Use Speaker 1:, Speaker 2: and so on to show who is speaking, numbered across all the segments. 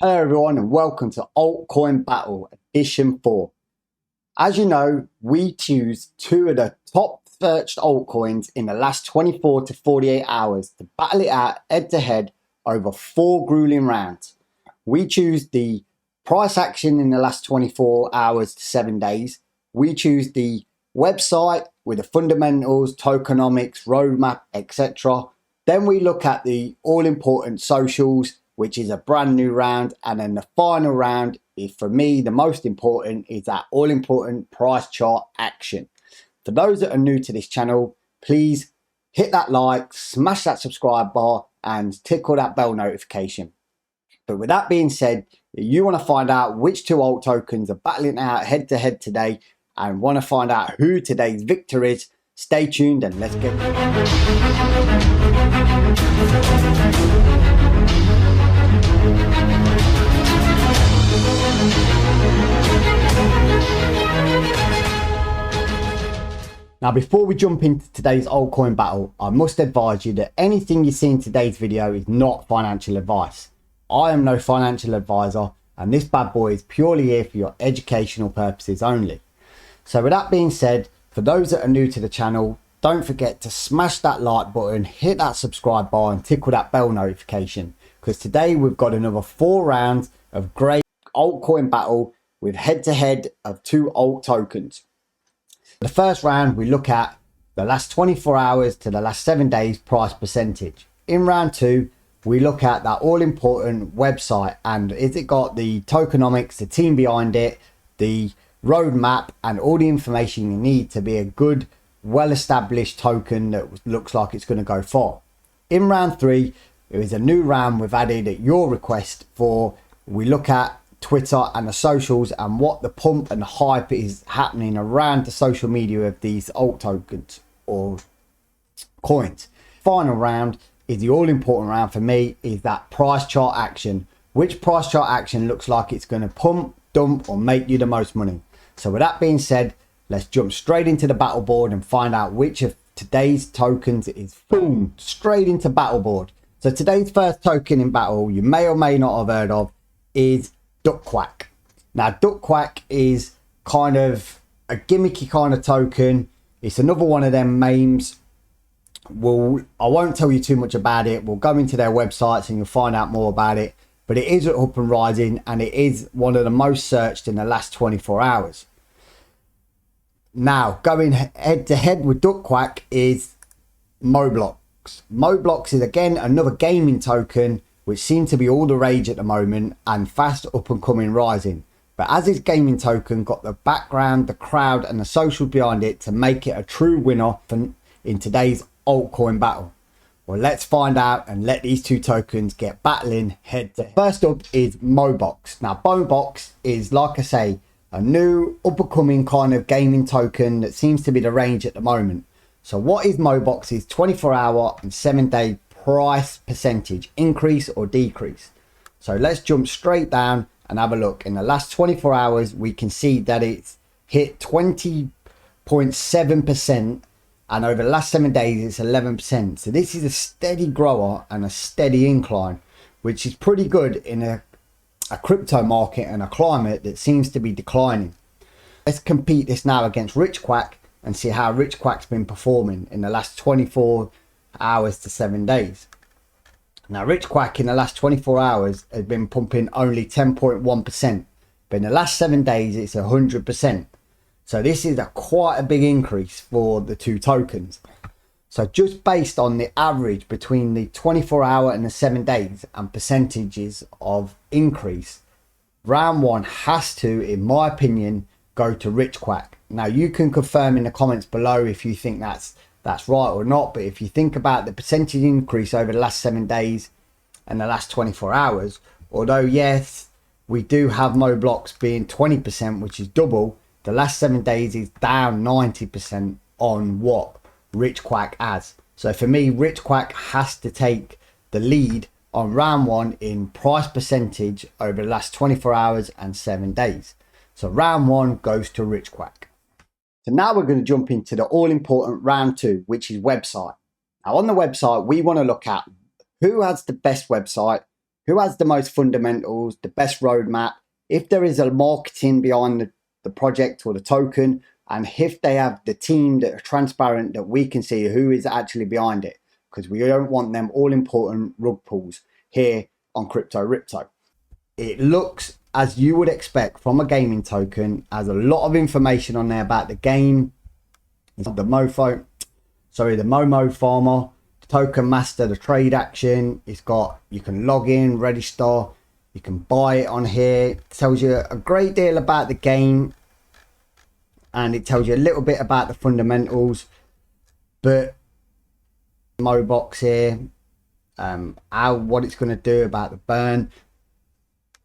Speaker 1: Hello everyone and welcome to Altcoin Battle Edition 4. As you know, we choose two of the top searched altcoins in the last 24 to 48 hours to battle it out head to head over 4 grueling rounds. We choose the price action in the last 24 hours to 7 days. We choose the website with the fundamentals, tokenomics, roadmap, etc. Then we look at the all-important socials, which is a brand new round, and then the final round is, for me, the most important, is that all-important price chart action. For those that are new to this channel, please hit that like, smash that subscribe bar, and tickle that bell notification. But with that being said, if you want to find out which two alt tokens are battling out head to head today and want to find out who today's victor is, stay tuned and let's get Now, before we jump into today's altcoin battle, I must advise you that anything you see in today's video is not financial advice. I am no financial advisor, and this bad boy is purely here for your educational purposes only. So with that being said, for those that are new to the channel, don't forget to smash that like button, hit that subscribe bar and tickle that bell notification, because today we've got another 4 rounds of great altcoin battle with head to head of 2 alt tokens. The first round, we look at the last 24 hours to the last 7 days price percentage. In round 2, we look at that all important website and is it got the tokenomics, the team behind it, the roadmap and all the information you need to be a good, well-established token that looks like it's going to go far. In round 3, there is a new round we've added at your request for, we look at Twitter and the socials and what the pump and hype is happening around the social media of these alt tokens or coins. Final round is the all important round for me, is that price chart action. Which price chart action looks like it's going to pump, dump or make you the most money. So with that being said, let's jump straight into the battle board and find out which of today's tokens is boom straight into battle board. So today's first token in battle, you may or may not have heard of, is Quack. Now Quack is kind of a gimmicky kind of token. It's another one of them memes. I won't tell you too much about it. We'll go into their websites and you'll find out more about it. But it is up and rising and it is one of the most searched in the last 24 hours. Now going head to head with Quack is Mobox. Mobox is again another gaming token which seems to be all the rage at the moment and fast up and coming rising. But as this gaming token got the background, the crowd and the social behind it to make it a true winner in today's altcoin battle. Well, let's find out and let these two tokens get battling head to head. First up is Mobox. Now Mobox is, like I say, a new up and coming kind of gaming token that seems to be the range at the moment. So what is Mobox is 24-hour and 7-day price percentage increase or decrease. So let's jump straight down and have a look. In the last 24 hours we can see that it's hit 20.7% and over the last 7 days it's 11%. So this is a steady grower and a steady incline, which is pretty good in a crypto market and a climate that seems to be declining. Let's compete this now against Quack and see how Quack's been performing in the last 24 hours to 7 days. Now Quack in the last 24 hours has been pumping only 10.1%, but in the last 7 days it's 100%. So this is quite a big increase for the two tokens. So just based on the average between the 24-hour and the 7 days and percentages of increase, round 1 has to, in my opinion, go to Quack. Now you can confirm in the comments below if you think that's right or not, but if you think about the percentage increase over the last 7 days and the last 24 hours, although yes, we do have Mobox being 20%, which is double, the last 7 days is down 90% on what Quack has. So for me, Quack has to take the lead on round 1 in price percentage over the last 24 hours and 7 days. So round 1 goes to Quack. So now we're going to jump into the all-important round 2, which is website. Now on the website, we want to look at who has the best website, who has the most fundamentals, the best roadmap, if there is a marketing behind the project or the token, and if they have the team that are transparent, that we can see who is actually behind it, because we don't want them all important rug pulls here on Crypto Ripto. It looks as you would expect from a gaming token, has a lot of information on there about the game, the Momo farmer, the token master, the trade action. It's got, you can log in, register, you can buy it on here. It tells you a great deal about the game, and it tells you a little bit about the fundamentals. But Mobox here, what it's going to do about the burn.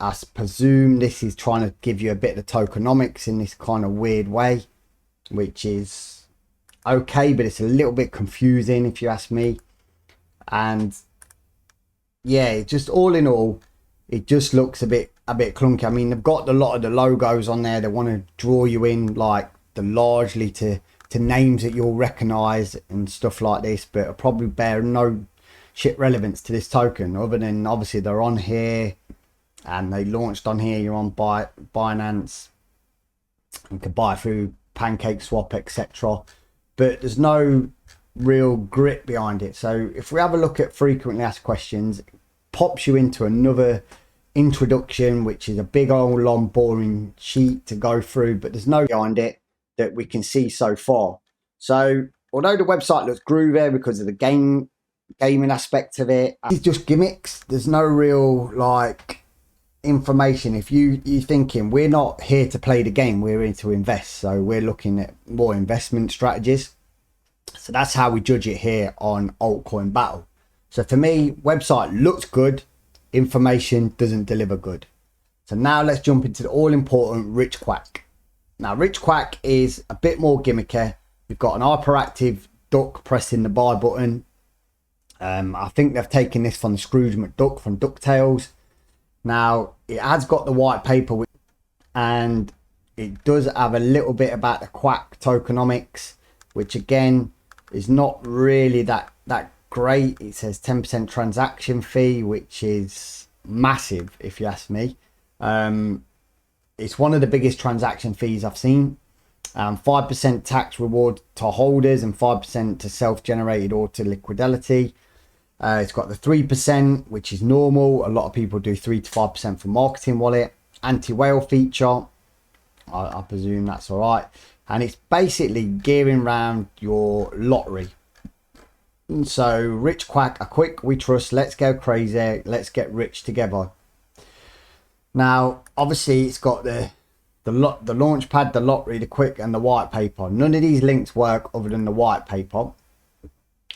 Speaker 1: I presume this is trying to give you a bit of tokenomics in this kind of weird way, which is okay, but it's a little bit confusing if you ask me. And yeah, just all in all, it just looks a bit clunky. I mean, they've got a lot of the logos on there. They want to draw you in like largely to names that you'll recognize and stuff like this, but it'll probably bear no shit relevance to this token, other than obviously they're on here and they launched on here. You're on Binance, you can buy through PancakeSwap, etc., but there's no real grit behind it. So if we have a look at frequently asked questions, it pops you into another introduction, which is a big old long boring sheet to go through, but there's no behind it that we can see so far. So although the website looks groovy because of the gaming aspect of it, it's just gimmicks. There's no real like information. If you're thinking we're not here to play the game, we're here to invest, so we're looking at more investment strategies. So that's how we judge it here on Altcoin Battle. So for me, website looks good, information doesn't deliver good. So now let's jump into the all important Rich Quack. Now Rich Quack is a bit more gimmicky. You've got an hyperactive duck pressing the buy button. I think they've taken this from the Scrooge McDuck from DuckTales. Now it has got the white paper, and it does have a little bit about the Quack tokenomics, which again is not really that great. It says 10% transaction fee, which is massive if you ask me. It's one of the biggest transaction fees I've seen. 5% tax reward to holders and 5% to self-generated or to liquidity. It's got the 3%, which is normal. A lot of people do 3 to 5% for marketing wallet. Anti-whale feature, I presume that's all right. And it's basically gearing around your lottery. So Rich Quack, a quick we trust, let's go crazy, let's get rich together. Now obviously it's got the launch pad, the lottery, the quick, and the white paper. None of these links work other than the white paper.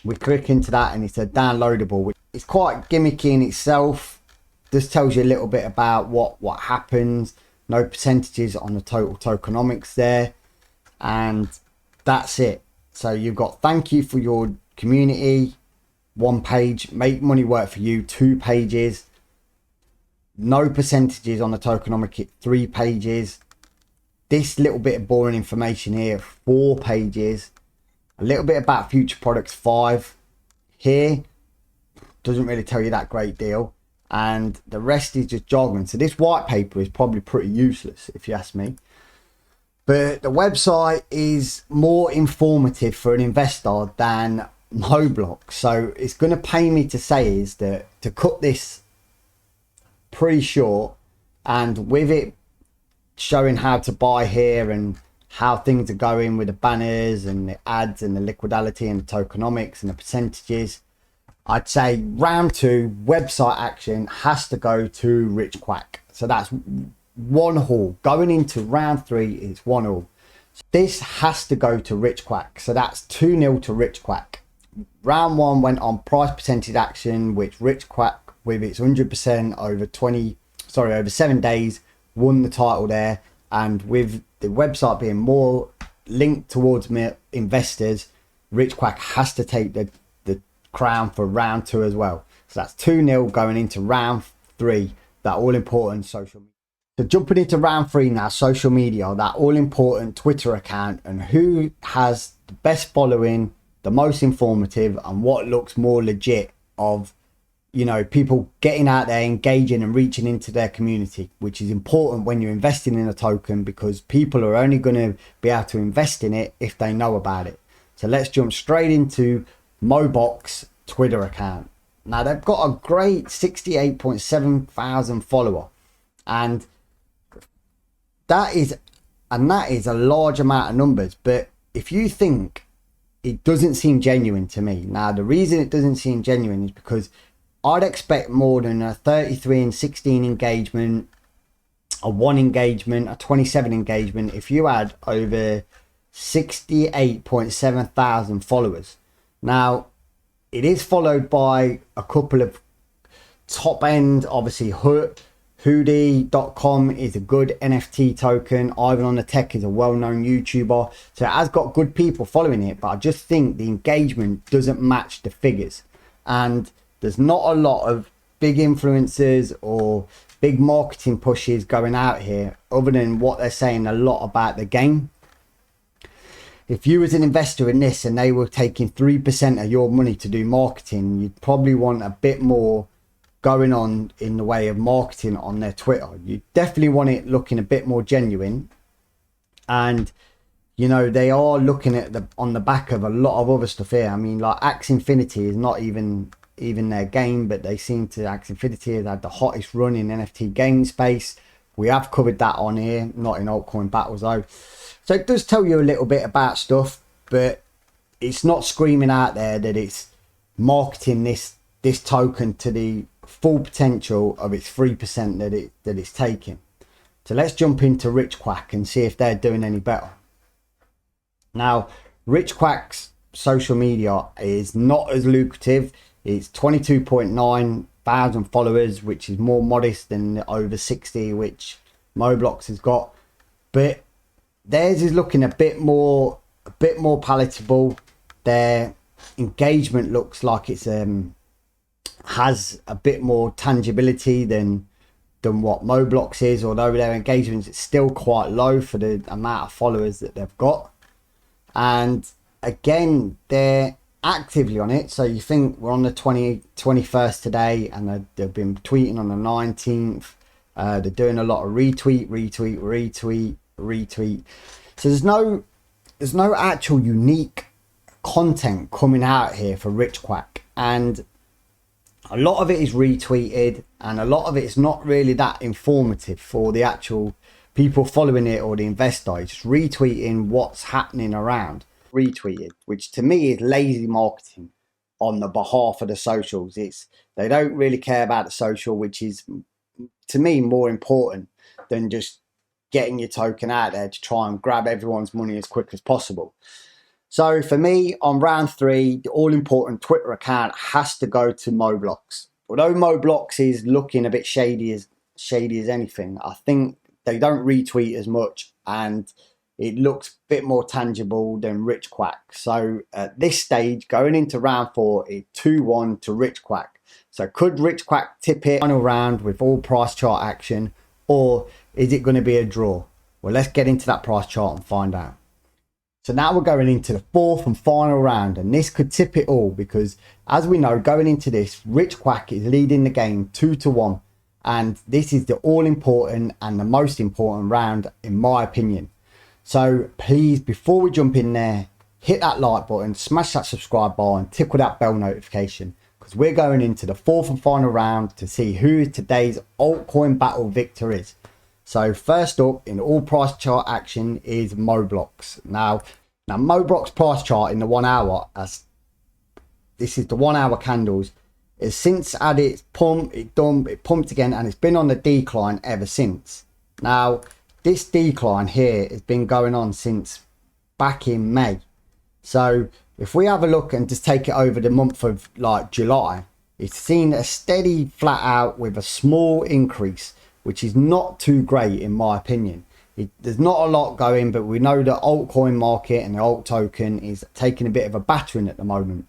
Speaker 1: We click into that and it's a downloadable, which is quite gimmicky in itself. This tells you a little bit about what happens. No percentages on the total tokenomics there, and that's it. So you've got thank you for your community, 1 page, make money work for you, 2 pages, no percentages on the tokenomic, 3 pages, this little bit of boring information here, 4 pages, a little bit about future products, 5 here, doesn't really tell you that great deal, and the rest is just jargon. So this white paper is probably pretty useless if you ask me. But the website is more informative for an investor than Mobox. So it's going to pay me to say is that to cut this pretty short, and with it showing how to buy here and how things are going with the banners and the ads and the liquidity and the tokenomics and the percentages, I'd say round 2 website action has to go to Rich Quack. So that's 1 haul. Going into round 3 is 1 haul. So this has to go to Rich Quack. So that's 2-0 to Rich Quack. Round 1 went on price percentage action, which Rich Quack with its 100% over 7 days won the title there. And with the website being more linked towards investors, Rich Quack has to take the crown for round 2 as well. So that's 2-0 going into round 3, that all important social media. So jumping into round 3 now, social media, that all important Twitter account, and who has the best following, the most informative, and what looks more legit of, you know, people getting out there, engaging and reaching into their community, which is important when you're investing in a token, because people are only going to be able to invest in it if they know about it. So let's jump straight into Mobox Twitter account. Now they've got a great 68.7 thousand follower, and that is a large amount of numbers. But if you think, it doesn't seem genuine to me. Now the reason it doesn't seem genuine is because I'd expect more than a 33 and 16 engagement, a 1 engagement, a 27 engagement if you had over 68.7 thousand followers. Now it is followed by a couple of top end, obviously Hoodie.com is a good NFT token. Ivan on the Tech is a well-known YouTuber, so it has got good people following it, but I just think the engagement doesn't match the figures, and there's not a lot of big influencers or big marketing pushes going out here other than what they're saying a lot about the game. If you was an investor in this and they were taking 3% of your money to do marketing, you'd probably want a bit more going on in the way of marketing on their Twitter. You definitely want it looking a bit more genuine, and you know, they are looking at on the back of a lot of other stuff here. I mean, like Axie Infinity is not even their game, but they seem to, Axie Infinity has had the hottest run in NFT game space. We have covered that on here, not in altcoin battles though. So it does tell you a little bit about stuff, but it's not screaming out there that it's marketing this token to the full potential of its 3% that it's taking. So let's jump into Rich Quack and see if they're doing any better. Now, Rich Quack's social media is not as lucrative. It's 22.9 thousand followers, which is more modest than the over 60 which Mobox has got, but theirs is looking a bit more palatable. Their engagement looks like it's has a bit more tangibility than what Mobox is, although their engagement is still quite low for the amount of followers that they've got. And again, they're actively on it, so you think we're on the 21st today, and they've been tweeting on the 19th. They're doing a lot of retweet. So there's no actual unique content coming out here for Rich Quack, and a lot of it is retweeted, and a lot of it is not really that informative for the actual people following it or the investor. It's just retweeting what's happening around. Retweeted, which to me is lazy marketing on the behalf of the socials. They don't really care about the social, which is to me more important than just getting your token out there to try and grab everyone's money as quick as possible. So for me, on round 3, the all-important Twitter account has to go to Mobox. Although Mobox is looking a bit shady as anything, I think they don't retweet as much, and it looks a bit more tangible than Rich Quack. So at this stage, going into round 4, it's 2-1 to Rich Quack. So could Rich Quack tip it final round with all price chart action, or is it going to be a draw? Well, let's get into that price chart and find out. So now we're going into the 4th and final round, and this could tip it all, because as we know, going into this, Rich Quack is leading the game 2-1, and this is the all important and the most important round in my opinion. So please, before we jump in there, hit that like button, smash that subscribe bar and tickle that bell notification, because we're going into the 4th and final round to see who today's altcoin battle victor is. So first up in all price chart action is Mobox. Now Mobox price chart in the 1 hour, as this is the 1 hour candles, is since had its pump, it pumped again, and it's been on the decline ever since. Now this decline here has been going on since back in May. So if we have a look and just take it over the month of like July, it's seen a steady flat out with a small increase, which is not too great in my opinion. There's not a lot going, but we know the altcoin market and the alt token is taking a bit of a battering at the moment.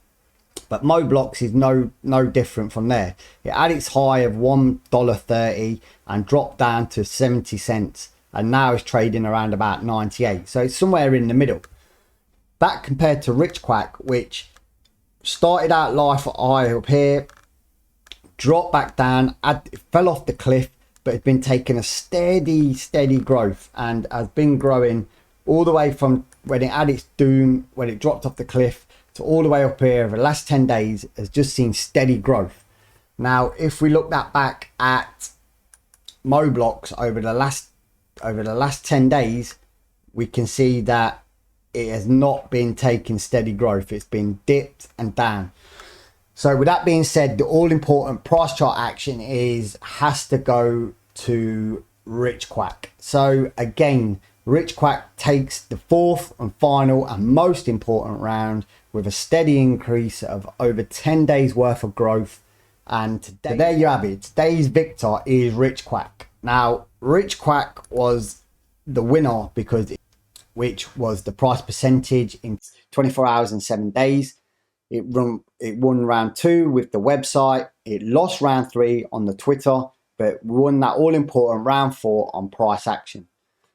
Speaker 1: But Mobox is no different from there. It had its high of $1.30 and dropped down to 70 cents, and now it's trading around about 98. So it's somewhere in the middle. That compared to Rich Quack, which started out life high up here, dropped back down, it fell off the cliff, but it's been taking a steady growth and has been growing all the way from when it had its doom, when it dropped off the cliff, to all the way up here over the last 10 days has just seen steady growth. Now, if we look that back at Mobox over the last 10 days, we can see that it has not been taking steady growth. It's been dipped and down. So with that being said, the all important price chart action has to go to Rich Quack. So again, Rich Quack takes the fourth and final and most important round with a steady increase of over 10 days worth of growth. And today, there you have it. Today's victor is Rich Quack. Now, Rich Quack was the winner which was the price percentage in 24 hours and 7 days. It won round 2 with the website. It lost round 3 on the Twitter, but won that all important round 4 on price action.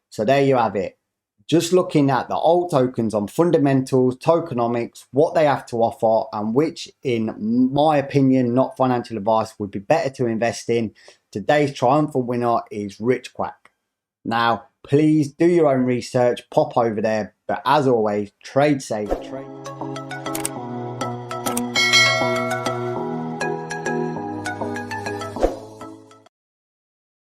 Speaker 1: So there you have it. Just looking at the alt tokens on fundamentals, tokenomics, what they have to offer, and which, in my opinion, not financial advice, would be better to invest in. Today's triumphant winner is Rich Quack. Now, please do your own research, pop over there, but as always, trade safe.